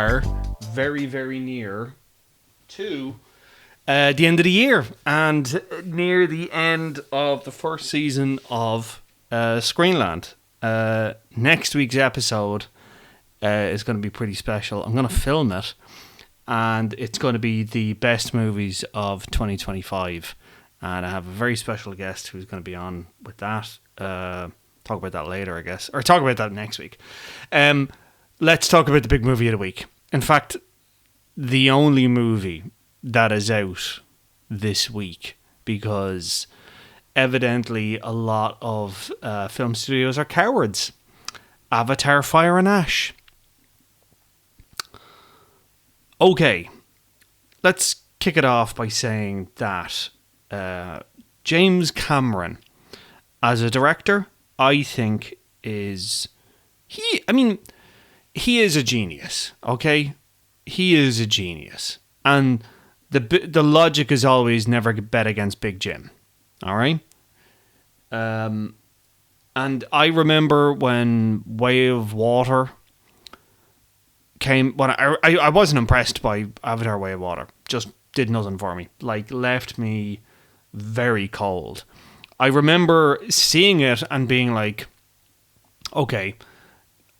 are very, very near to the end of the year and near the end of the first season of Screenland. Next week's episode is going to be pretty special. I'm going to film it, and it's going to be the best movies of 2025. And I have a very special guest who's going to be on with that. Talk about that later, I guess. Or talk about that next week. Let's talk about the big movie of the week. In fact, the only movie that is out this week, because evidently a lot of film studios are cowards. Avatar: Fire and Ash. Okay, let's kick it off by saying that James Cameron, as a director, I think he is a genius, okay? He is a genius. And the logic is always never bet against Big Jim, all right? And I remember when Way of Water came, when I wasn't impressed by Avatar: Way of Water. Just did nothing for me. Like, left me very cold. I remember seeing it and being like, okay,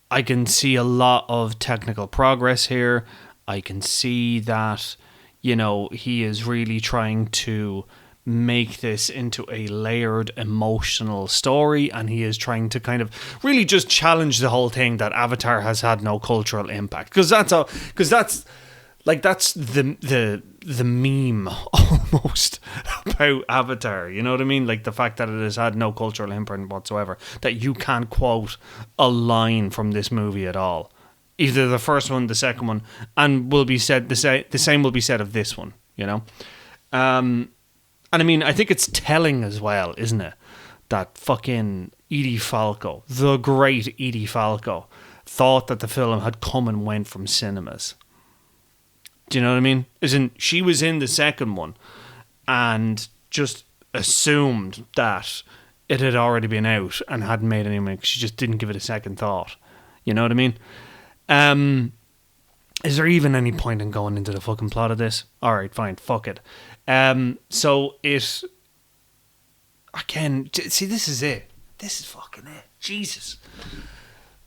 I can see a lot of technical progress here. I can see that, you know, he is really trying to make this into a layered emotional story, and he is trying to kind of really just challenge the whole thing that Avatar has had no cultural impact, because that's the meme almost about Avatar, you know what I mean? Like the fact that it has had no cultural imprint whatsoever, that you can't quote a line from this movie at all, either the first one, the second one, and will be said the same will be said of this one, you know. And I mean, I think it's telling as well, isn't it, that fucking Edie Falco, the great Edie Falco, thought that the film had come and went from cinemas. Do you know what I mean? As in, she was in the second one and just assumed that it had already been out and hadn't made any money. She just didn't give it a second thought. You know what I mean? Is there even any point in going into the fucking plot of this? Alright, fine, fuck it. So it... Again, see, this is it. This is fucking it. Jesus.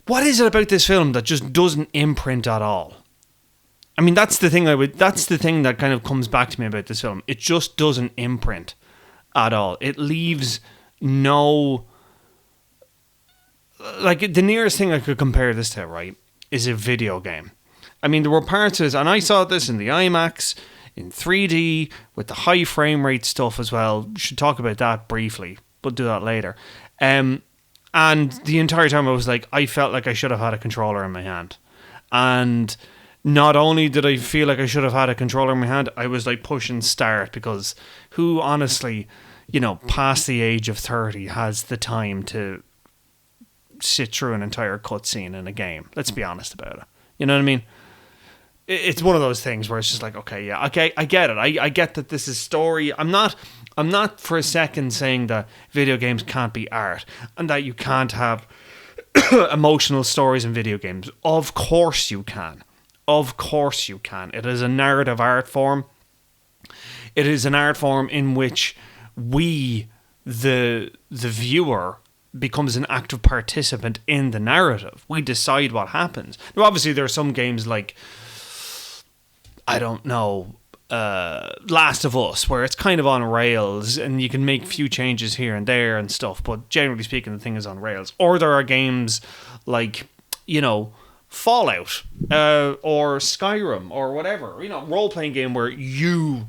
What is it about this film that just doesn't imprint at all? I mean, that's the thing that kind of comes back to me about this film. It just doesn't imprint at all. It leaves no... Like, the nearest thing I could compare this to, right, is a video game. I mean, there were parts of this, and I saw this in the IMAX, in 3D, with the high frame rate stuff as well. We should talk about that briefly. We'll do that later. And the entire time I was like, I felt like I should have had a controller in my hand. And not only did I feel like I should have had a controller in my hand, I was like pushing start, because who honestly, you know, past the age of 30 has the time to sit through an entire cutscene in a game? Let's be honest about it. You know what I mean? It's one of those things where it's just like, okay, yeah, okay, I get it. I get that this is story. I'm not for a second saying that video games can't be art and that you can't have emotional stories in video games. Of course you can. Of course you can. It is a narrative art form. It is an art form in which we, the viewer, becomes an active participant in the narrative. We decide what happens. Now, obviously, there are some games like, I don't know, Last of Us, where it's kind of on rails and you can make a few changes here and there and stuff, but generally speaking, the thing is on rails. Or there are games like, you know, Fallout or Skyrim or whatever, you know, role-playing game where you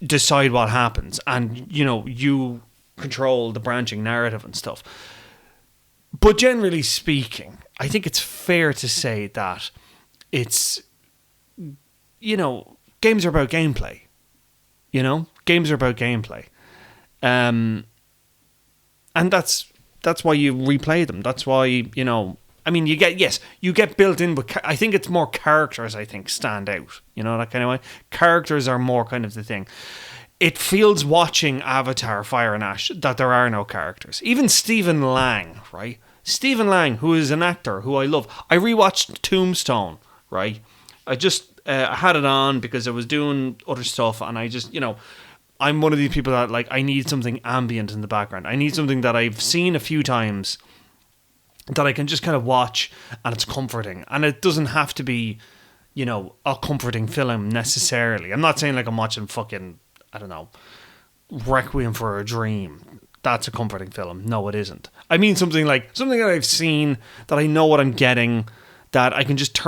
decide what happens and, you know, you control the branching narrative and stuff. But generally speaking, I think it's fair to say that it's, you know, games are about gameplay. You know, games are about gameplay. And that's why you replay them. That's why, you know, I mean, you get built in, but I think it's more characters, I think, stand out. You know, that kind of way. Characters are more kind of the thing. It feels watching Avatar: Fire and Ash that there are no characters. Even Stephen Lang, right? Stephen Lang, who is an actor who I love. I rewatched Tombstone, right? I just I had it on because I was doing other stuff, and I just, I'm one of these people that, like, I need something ambient in the background. I need something that I've seen a few times that I can just kind of watch, and it's comforting. And it doesn't have to be, a comforting film necessarily. I'm not saying like I'm watching fucking, I don't know, Requiem for a Dream. That's a comforting film. No, it isn't. I mean something that I've seen, that I know what I'm getting, that I can just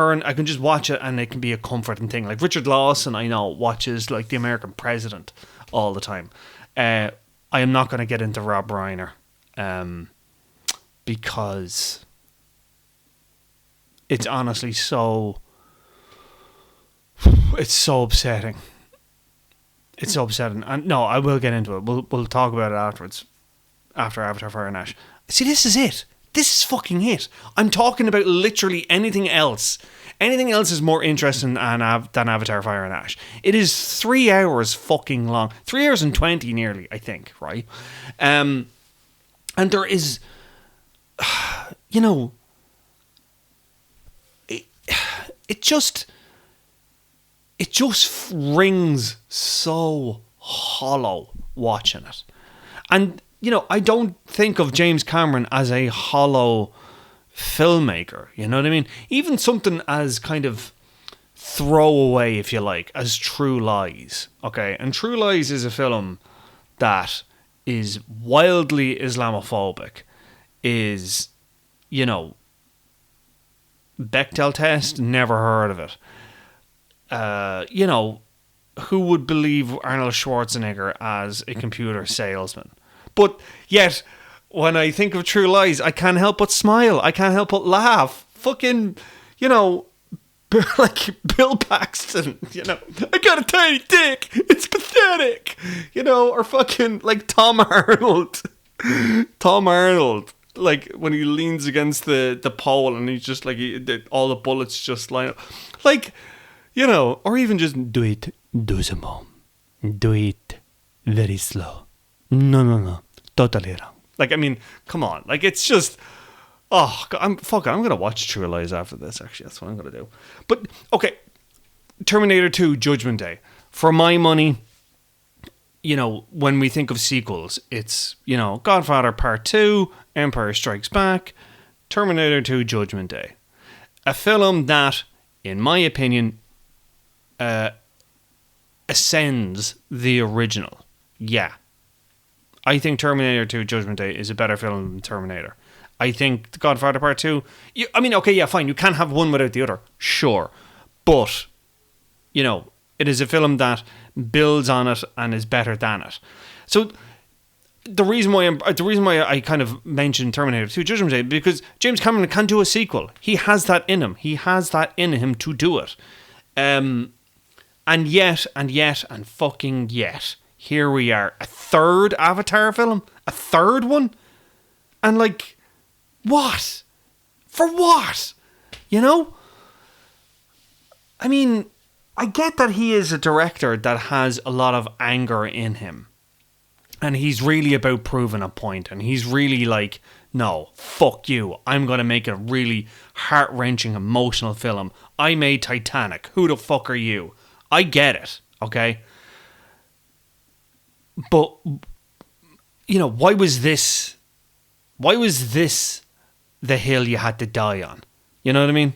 watch it, and it can be a comforting thing. Like Richard Lawson, I know, watches like The American President all the time. I am not going to get into Rob Reiner, because it's honestly it's so upsetting. It's so upsetting. And no, I will get into it. We'll talk about it afterwards, after Avatar Fire and Ash. See, this is it. This is fucking it. I'm talking about literally anything else. Anything else is more interesting than Avatar Fire and Ash. It is 3 hours fucking long. 3 hours and 20 nearly, I think, right? And there is, it just rings so hollow watching it. And, I don't think of James Cameron as a hollow filmmaker, you know what I mean? Even something as kind of throwaway, if you like, as True Lies, okay? And True Lies is a film that is wildly Islamophobic, is, Bechdel test, never heard of it. Who would believe Arnold Schwarzenegger as a computer salesman? But yet, when I think of True Lies, I can't help but smile. I can't help but laugh. Fucking, like Bill Paxton, I got a tiny dick. It's pathetic. Or fucking like Tom Arnold. Tom Arnold. Like when he leans against the pole and he's just like, all the bullets just line up. Like, or even just do it doucement. Do it very slow. No. Totally wrong. Like, I mean, come on. Like, it's just... Oh, I'm going to watch True Lies after this, actually. That's what I'm going to do. But, okay. Terminator 2, Judgment Day. For my money, when we think of sequels, it's, Godfather Part 2, Empire Strikes Back, Terminator 2, Judgment Day. A film that, in my opinion, ascends the original. Yeah. I think Terminator 2 Judgment Day is a better film than Terminator. I think The Godfather Part 2... fine. You can't have one without the other. Sure. But, it is a film that builds on it and is better than it. So, the reason why I kind of mentioned Terminator 2 Judgment Day, because James Cameron can do a sequel. He has that in him. He has that in him to do it. And yet, here we are. A third Avatar film? A third one? And like, what? For what? I mean, I get that he is a director that has a lot of anger in him. And he's really about proving a point. And he's really like, no, fuck you. I'm going to make a really heart-wrenching, emotional film. I made Titanic. Who the fuck are you? I get it, okay? But, why was this the hill you had to die on? You know what I mean?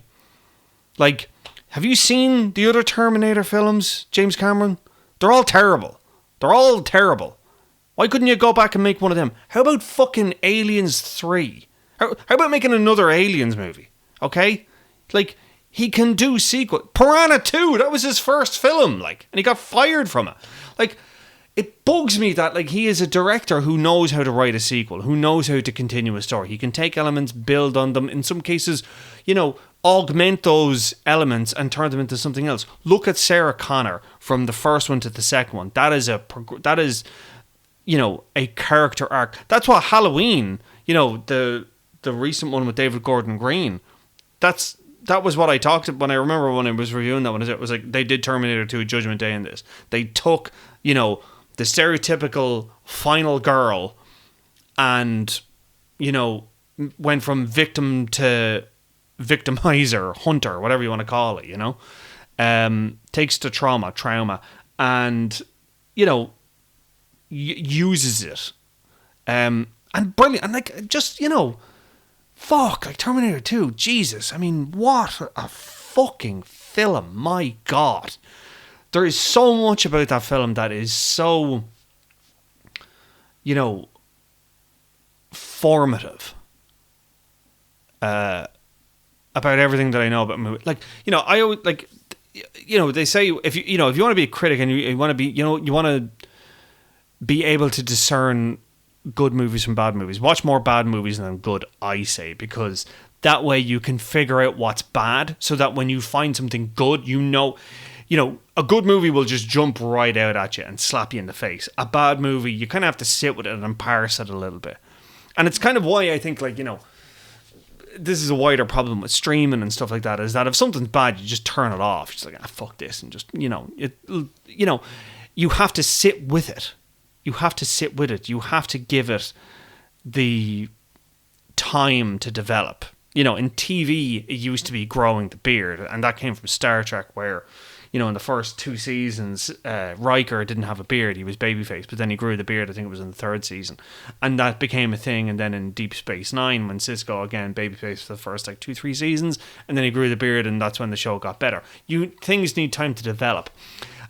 Like, have you seen the other Terminator films, James Cameron? They're all terrible. Why couldn't you go back and make one of them? How about fucking Aliens 3? How about making another Aliens movie? Okay? Like, he can do sequel. Piranha 2, that was his first film, like, and he got fired from it. Like, it bugs me that, like, he is a director who knows how to write a sequel, who knows how to continue a story. He can take elements, build on them, in some cases, augment those elements and turn them into something else. Look at Sarah Connor from the first one to the second one. That is a character arc. That's what Halloween, the recent one with David Gordon Green, that was what I talked about when I remember when I was reviewing that one. It was like they did Terminator 2 Judgment Day in this. They took, the stereotypical final girl and, went from victim to victimizer, hunter, whatever you want to call it, takes the trauma, and, uses it. And brilliant. And, like, just, fuck, like Terminator 2, Jesus. I mean, what a fucking film. My God. There is so much about that film that is so, formative. About everything that I know about movies. Like, I always, like, they say if you want to be a critic and you want to be, you want to be able to discern good movies from bad movies. Watch more bad movies than good, I say, because that way you can figure out what's bad, so that when you find something good, a good movie will just jump right out at you and slap you in the face. A bad movie, you kind of have to sit with it and parse it a little bit. And it's kind of why I think, like, this is a wider problem with streaming and stuff like that, is that if something's bad, you just turn it off. Just like, fuck this, and just, you have to sit with it. You have to sit with it. You have to give it the time to develop. In TV, it used to be growing the beard, and that came from Star Trek, where, in the first 2 seasons, Riker didn't have a beard. He was babyface, but then he grew the beard, I think it was in the 3rd season. And that became a thing, and then in Deep Space Nine, when Sisko, again, babyface for the first, 2-3 seasons, and then he grew the beard, and that's when the show got better. Things need time to develop.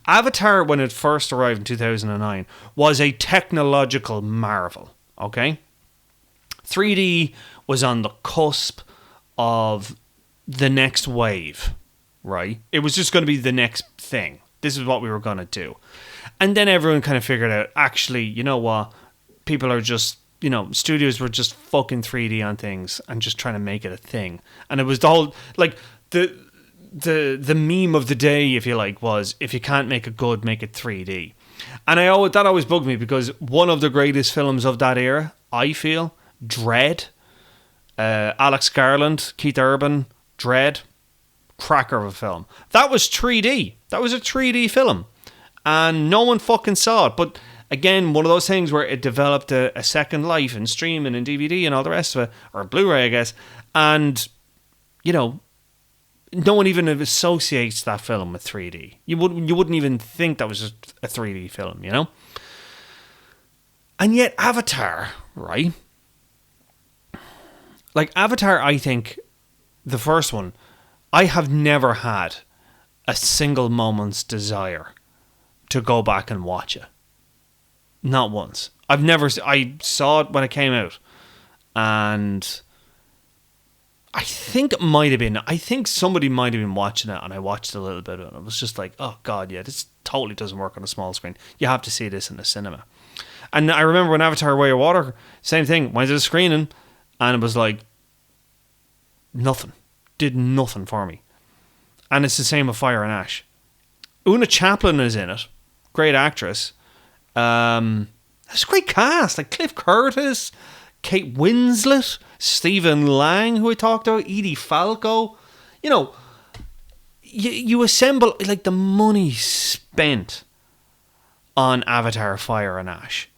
Avatar, when it first arrived in 2009, was a technological marvel, okay? 3D was on the cusp of the next wave, right? It was just going to be the next thing. This is what we were going to do. And then everyone kind of figured out, actually, you know what? People are just, studios were just fucking 3D on things and just trying to make it a thing. And it was the whole, like, the meme of the day, if you like, was, if you can't make it good, make it 3D. And that always bugged me, because one of the greatest films of that era, I feel, Dread, Alex Garland, Keith Urban, Dread, cracker of a film. That was 3D. That was a 3D film. And no one fucking saw it. But again, one of those things where it developed a second life in streaming and DVD and all the rest of it, or Blu-ray, I guess. And, no one even associates that film with 3D. You wouldn't even think that was just a 3D film, And yet Avatar, right? Like, Avatar, I think, the first one, I have never had a single moment's desire to go back and watch it. Not once. I saw it when it came out, and I think somebody might have been watching it, and I watched a little bit of it, and I was just like, oh God, yeah, this totally doesn't work on a small screen. You have to see this in the cinema. And I remember when Avatar Way of Water, same thing, went to the screening, and it was like, nothing. Did nothing for me. And it's the same with Fire and Ash. Una Chaplin is in it. Great actress. It's a great cast. Like Cliff Curtis, Kate Winslet, Stephen Lang, who I talked about, Edie Falco. You assemble, like, the money spent on Avatar Fire and Ash.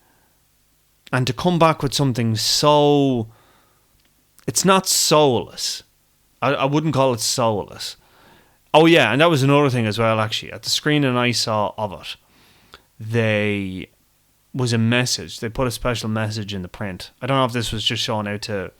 And to come back with something so... It's not soulless. I wouldn't call it soulless. Oh yeah, and that was another thing as well, actually. At the screening I saw of it, they was a message. They put a special message in the print. I don't know if this was just shown out to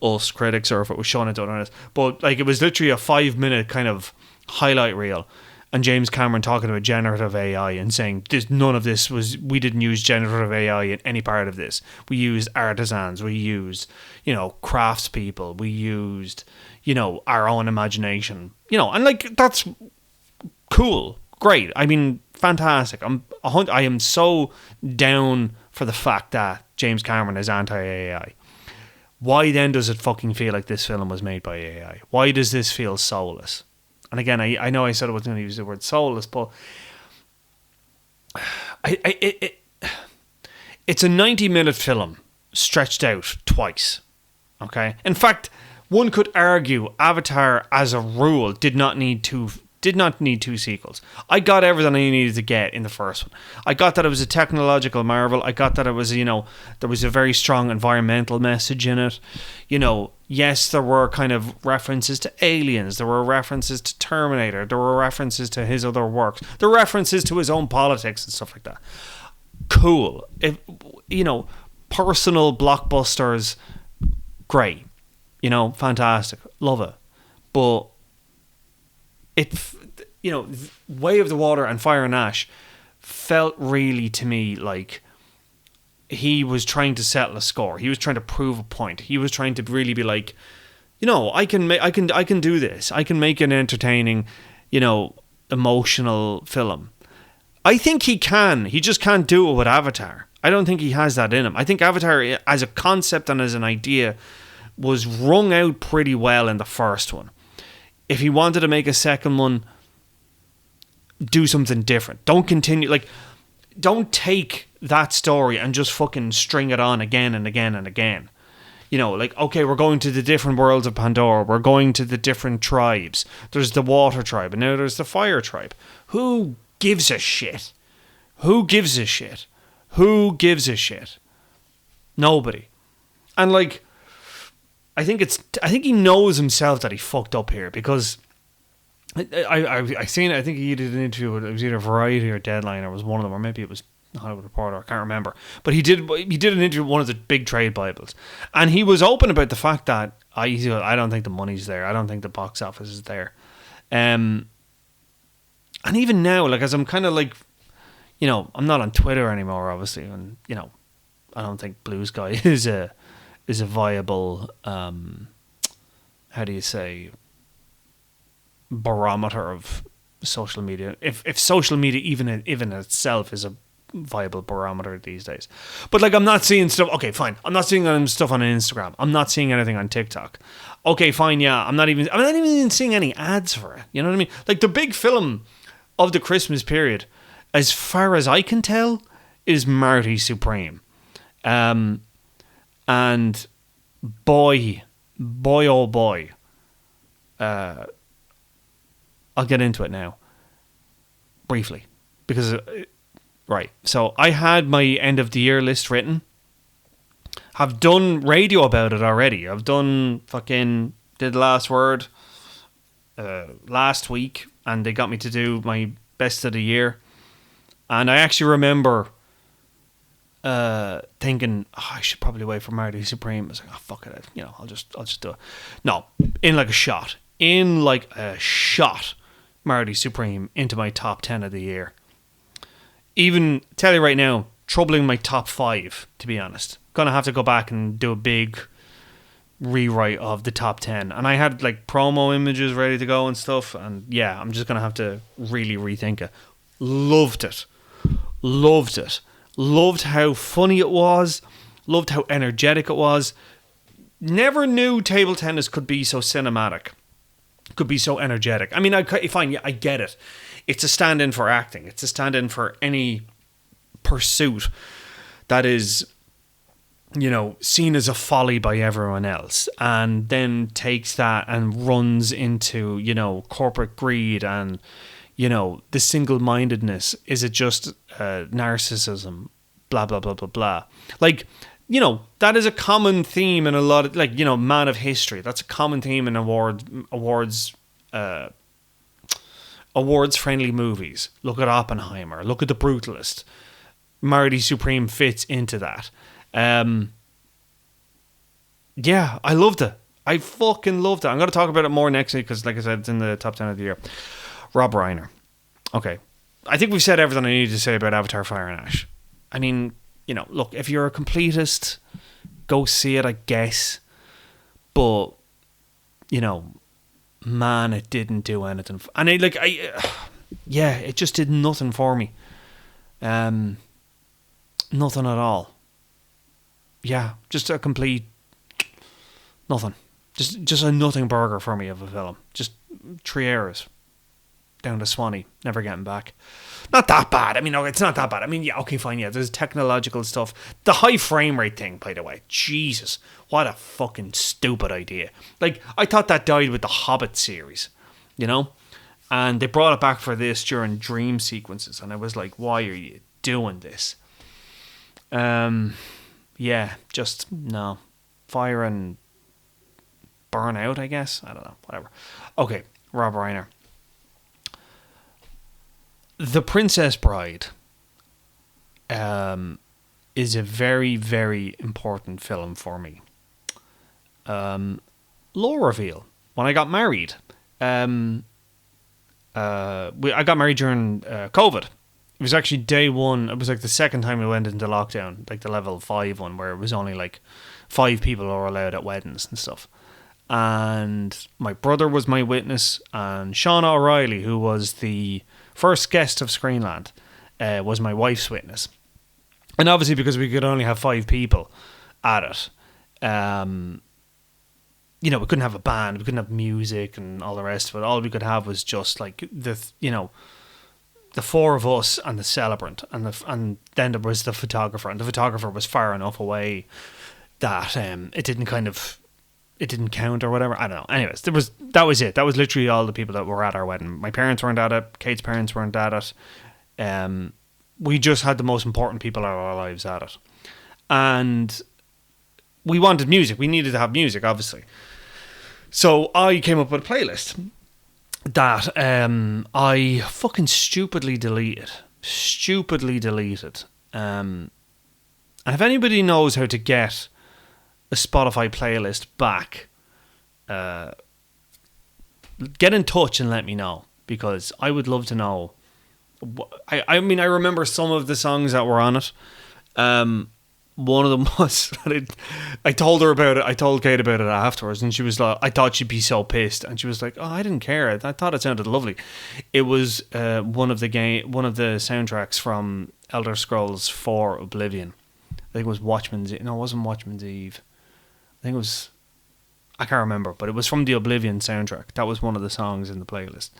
us critics or if it was shown out to others, but like, it was literally a 5-minute kind of highlight reel, and James Cameron talking about generative AI and saying, we didn't use generative AI in any part of this. We used artisans, we used, craftspeople, we used, our own imagination, and like, that's cool, great. I mean, fantastic. I am so down for the fact that James Cameron is anti-AI. Why then does it fucking feel like this film was made by AI? Why does this feel soulless? And again, I know I said I wasn't going to use the word soulless, but it's a 90-minute film stretched out twice. Okay? In fact, one could argue Avatar, as a rule, did not need two Did not need 2 sequels. I got everything I needed to get in the first one. I got that it was a technological marvel. I got that it was, there was a very strong environmental message in it. Yes, there were kind of references to aliens. There were references to Terminator. There were references to his other works. There were references to his own politics and stuff like that. Cool. Personal blockbusters, great. Fantastic. Love it. But Way of the Water and Fire and Ash felt really to me like he was trying to settle a score. He was trying to prove a point. He was trying to really be like, I can do this. I can make an entertaining, emotional film. I think he can. He just can't do it with Avatar. I don't think he has that in him. I think Avatar as a concept and as an idea was wrung out pretty well in the first one. If he wanted to make a second one, do something different. Don't continue, don't take that story and just fucking string it on again and again and again. Okay, we're going to the different worlds of Pandora. We're going to the different tribes. There's the water tribe and now there's the fire tribe. Who gives a shit? Who gives a shit? Who gives a shit? Nobody. And I think he knows himself that he fucked up here, because I seen it. I think he did an interview. It was either Variety or Deadline, or it was one of them, or maybe it was Hollywood Reporter. I can't remember. But he did an interview with one of the big trade Bibles, and he was open about the fact that I don't think the money's there. I don't think the box office is there. And even now, as I'm kind of I'm not on Twitter anymore, obviously, and I don't think Blue Sky is a viable how do you say, barometer of social media. If social media even itself is a viable barometer these days. But I'm not seeing stuff. Okay, fine. I'm not seeing stuff on Instagram. I'm not seeing anything on TikTok. Okay, fine. Yeah, I'm not even seeing any ads for it. You know what I mean? The big film of the Christmas period, as far as I can tell, is Marty Supreme. And boy, oh boy, I'll get into it now, briefly, because, right, so I had my end of the year list written, have done radio about it already, I've done did Last Word last week, and they got me to do my best of the year, and I actually remember thinking, I should probably wait for Marty Supreme. I was like, oh fuck it, I'll just do it. No, in a shot, Marty Supreme into my top 10 of the year. Even tell you right now, troubling my top 5, to be honest. Gonna have to go back and do a big rewrite of the top 10, and I had promo images ready to go and stuff, and yeah, I'm just gonna have to really rethink it. Loved it. Loved how funny it was. Loved how energetic it was. Never knew table tennis could be so cinematic. Could be so energetic. I mean, fine, yeah, I get it. It's a stand-in for acting. It's a stand-in for any pursuit that is, seen as a folly by everyone else, and then takes that and runs into, corporate greed and, the single-mindedness. Is it just narcissism? Blah, blah, blah, blah, blah. That is a common theme in a lot of, Man of History. That's a common theme in awards-friendly movies. Look at Oppenheimer. Look at The Brutalist. Marty Supreme fits into that. Yeah, I loved it. I fucking loved it. I'm going to talk about it more next week because, like I said, it's in the top 10 of the year. Rob Reiner. Okay. I think we've said everything I needed to say about Avatar Fire and Ash. I mean, look, if you're a completist, go see it, I guess. But, man, it didn't do anything. And it just did nothing for me. Nothing at all. Yeah, just a complete nothing. Just a nothing burger for me of a film. Just 3 hours down to Swanee, never getting back. Not that bad. I mean, no, it's not that bad. I mean, yeah, okay, fine, yeah, there's technological stuff. The high frame rate thing, by the way, Jesus, what a fucking stupid idea. I thought that died with the Hobbit series, and And they brought it back for this during dream sequences, and I was like, why are you doing this? Yeah, just no. Fire and burn out, I guess. I don't know, whatever. Okay, Rob Reiner. The Princess Bride is a very, very important film for me. Law reveal. When I got married, I got married during COVID. It was actually day one. It was like the second time we went into lockdown, like the level 5 one, where it was only like 5 people were allowed at weddings and stuff. And my brother was my witness, and Shauna O'Reilly, who was the first guest of Screenland, was my wife's witness. And obviously, because we could only have 5 people at it, we couldn't have a band, we couldn't have music and all the rest of it. All we could have was just like the 4 of us and the celebrant, and then there was the photographer, and the photographer was far enough away that it didn't count or whatever. I don't know. Anyways, that was it. That was literally all the people that were at our wedding. My parents weren't at it. Kate's parents weren't at it. We just had the most important people in our lives at it, and we wanted music. We needed to have music, obviously. So I came up with a playlist that I fucking stupidly deleted. And if anybody knows how to get a Spotify playlist back, get in touch and let me know, because I would love to know. I mean, I remember some of the songs that were on it. One of them was, I told her about it. I told Kate about it afterwards, and she was like, I thought she'd be so pissed, and she was like, "Oh, I didn't care. I thought it sounded lovely." It was one of the soundtracks from Elder Scrolls 4: Oblivion. I think it was Watchman's Eve. No, it wasn't Watchman's Eve. I think it was, I can't remember, but it was from the Oblivion soundtrack. That was one of the songs in the playlist.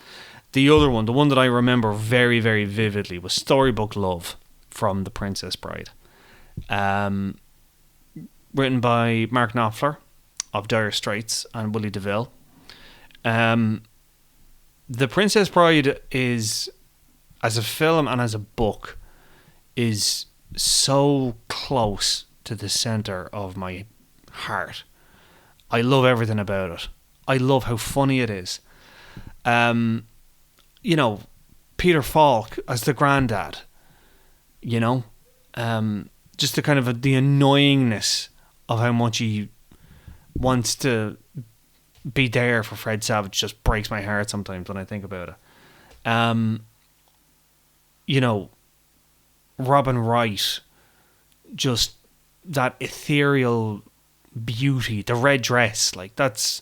The other one, the one that I remember very, very vividly, was Storybook Love from The Princess Bride. Written by Mark Knopfler of Dire Straits and Willie DeVille. The Princess Bride is, as a film and as a book, is so close to the center of my heart. I love everything about it. I love how funny it is. Peter Falk as the granddad, just the kind of the annoyingness of how much he wants to be there for Fred Savage just breaks my heart sometimes when I think about it. Robin Wright, just that ethereal beauty, the red dress, like that's,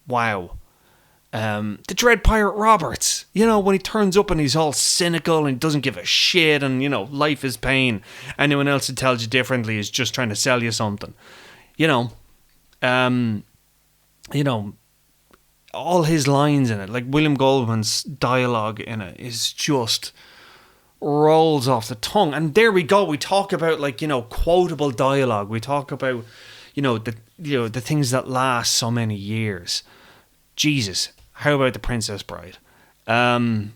wow. The Dread Pirate Roberts, when he turns up and he's all cynical and doesn't give a shit, and life is pain. Anyone else who tells you differently is just trying to sell you something. All his lines in it, like William Goldman's dialogue in it, is just rolls off the tongue. And there we go. We talk about quotable dialogue. We talk about the things that last so many years. Jesus. How about The Princess Bride? Mandy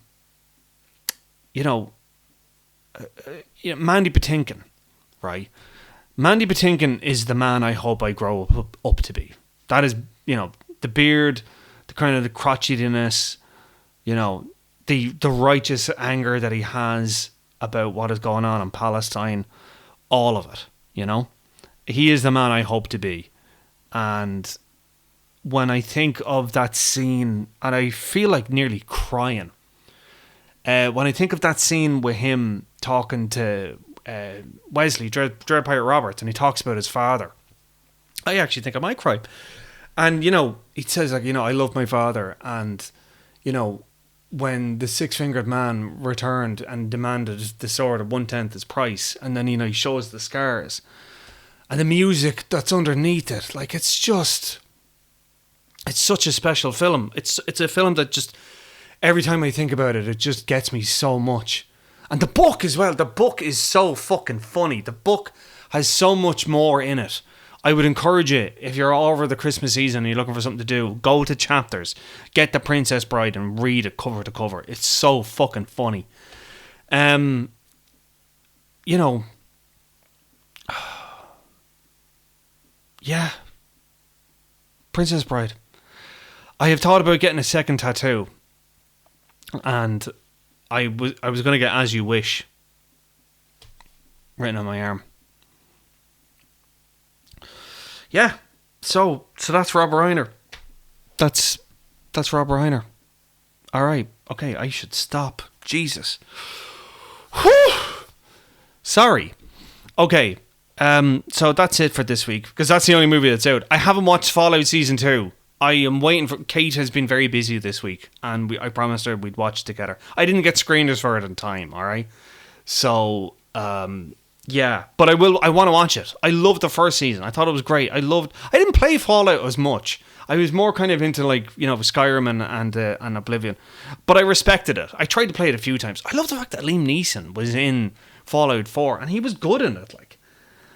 Patinkin, right? Mandy Patinkin is the man I hope I grow up to be. That is, the beard, the kind of the crotchetiness, the righteous anger that he has about what is going on in Palestine, all of it, He is the man I hope to be. And when I think of that scene, and I feel like nearly crying, when I think of that scene with him talking to Wesley, Dread Pirate Roberts, and he talks about his father, I actually think I might cry. And, he says, I love my father, and, when the six-fingered man returned and demanded the sword at 1/10 his price, and then, he shows the scars, and the music that's underneath it, it's just... It's such a special film. It's a film that just, every time I think about it, it just gets me so much. And the book as well. The book is so fucking funny. The book has so much more in it. I would encourage you, if you're all over the Christmas season and you're looking for something to do, go to Chapters, get The Princess Bride and read it cover to cover. It's so fucking funny. You know, yeah, Princess Bride. I have thought about getting a second tattoo, and I was going to get As You Wish written on my arm. Yeah, so that's Rob Reiner. That's Rob Reiner. All right, okay, I should stop. Jesus. Whew. Sorry. Okay, so that's it for this week, because that's the only movie that's out. I haven't watched Fallout Season 2. I am waiting for... Kate has been very busy this week, and I promised her we'd watch it together. I didn't get screeners for it in time, alright? So, yeah. But I want to watch it. I loved the first season. I thought it was great. I didn't play Fallout as much. I was more kind of into, like, you know, Skyrim and Oblivion. But I respected it. I tried to play it a few times. I love the fact that Liam Neeson was in Fallout 4, and he was good in it, like.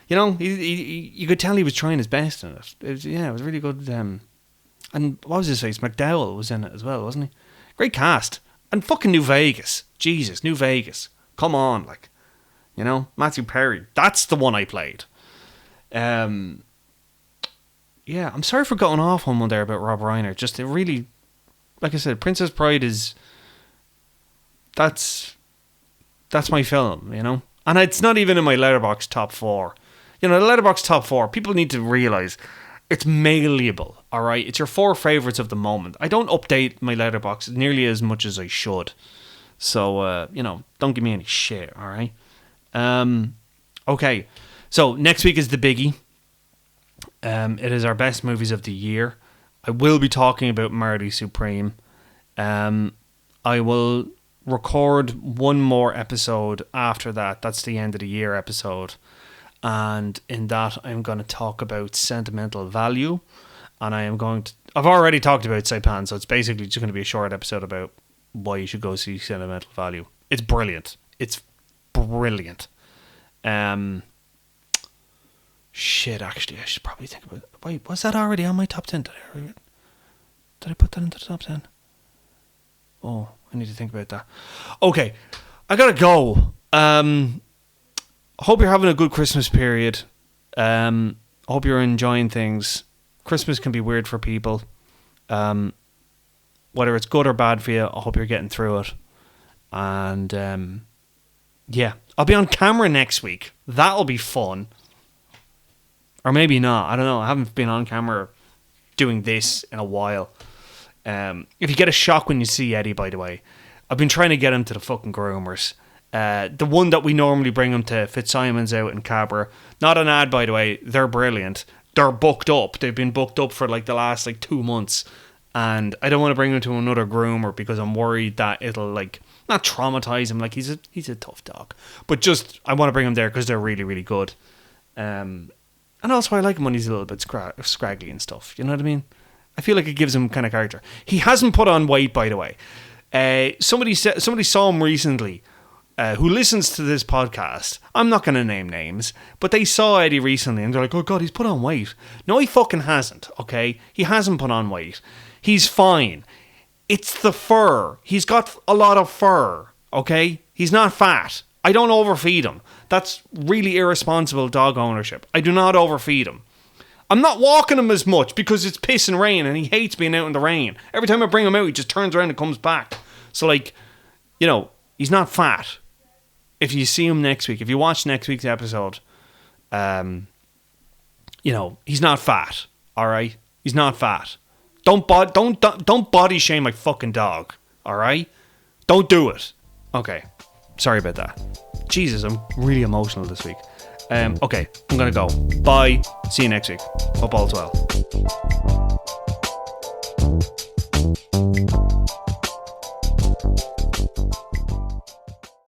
You know, you could tell he was trying his best in it. It was really good. And what was his face? McDowell was in it as well, wasn't he? Great cast. And fucking New Vegas. Jesus, New Vegas. Come on, like. You know, Matthew Perry. That's the one I played. Yeah, I'm sorry for going off on one there about Rob Reiner. Just it really, like I said, Princess Bride is... That's my film, you know? And it's not even in my Letterboxd top 4. You know, the Letterboxd top 4, people need to realise it's malleable, alright? It's your 4 favourites of the moment. I don't update my Letterboxd nearly as much as I should. So, you know, don't give me any shit, alright? Okay, so next week is the biggie. It is our best movies of the year. I will be talking about Marty Supreme. I will record one more episode after that. That's the end of the year episode. And in that, I'm going to talk about Sentimental Value. And I've already talked about Saipan, so it's basically just going to be a short episode about why you should go see Sentimental Value. It's brilliant. It's brilliant. Shit, actually, I should probably think about it. Wait, was that already on my top 10? Did I put that into the top 10? Oh, I need to think about that. Okay, I gotta go. Hope you're having a good Christmas period. Hope you're enjoying things. Christmas can be weird for people. Whether it's good or bad for you, I hope you're getting through it. And yeah, I'll be on camera next week. That'll be fun. Or maybe not. I don't know. I haven't been on camera doing this in a while. If you get a shock when you see Eddie, by the way, I've been trying to get him to the fucking groomers. The one that we normally bring him to, Fitzsimon's out in Cabra. Not an ad, by the way. They're brilliant. They're booked up. They've been booked up for like the last 2 months. And I don't want to bring him to another groomer because I'm worried that it'll like not traumatize him. Like he's a tough dog. But just I want to bring him there because they're really, really good. And also I like him when he's a little bit scraggly and stuff. You know what I mean? I feel like it gives him kind of character. He hasn't put on weight, by the way. Somebody saw him recently who listens to this podcast. I'm not going to name names, but they saw Eddie recently and they're like, oh God, he's put on weight. No, he fucking hasn't, okay? He hasn't put on weight. He's fine. It's the fur. He's got a lot of fur, okay? He's not fat. I don't overfeed him. That's really irresponsible dog ownership. I do not overfeed him. I'm not walking him as much because it's piss and rain and he hates being out in the rain. Every time I bring him out, he just turns around and comes back. So, like, you know, he's not fat. If you see him next week, if you watch next week's episode, you know, he's not fat, all right? He's not fat. Don't body shame my fucking dog, all right? Don't do it. Okay. Sorry about that. Jesus, I'm really emotional this week. Okay, I'm gonna go. Bye. See you next week. Hope all's well.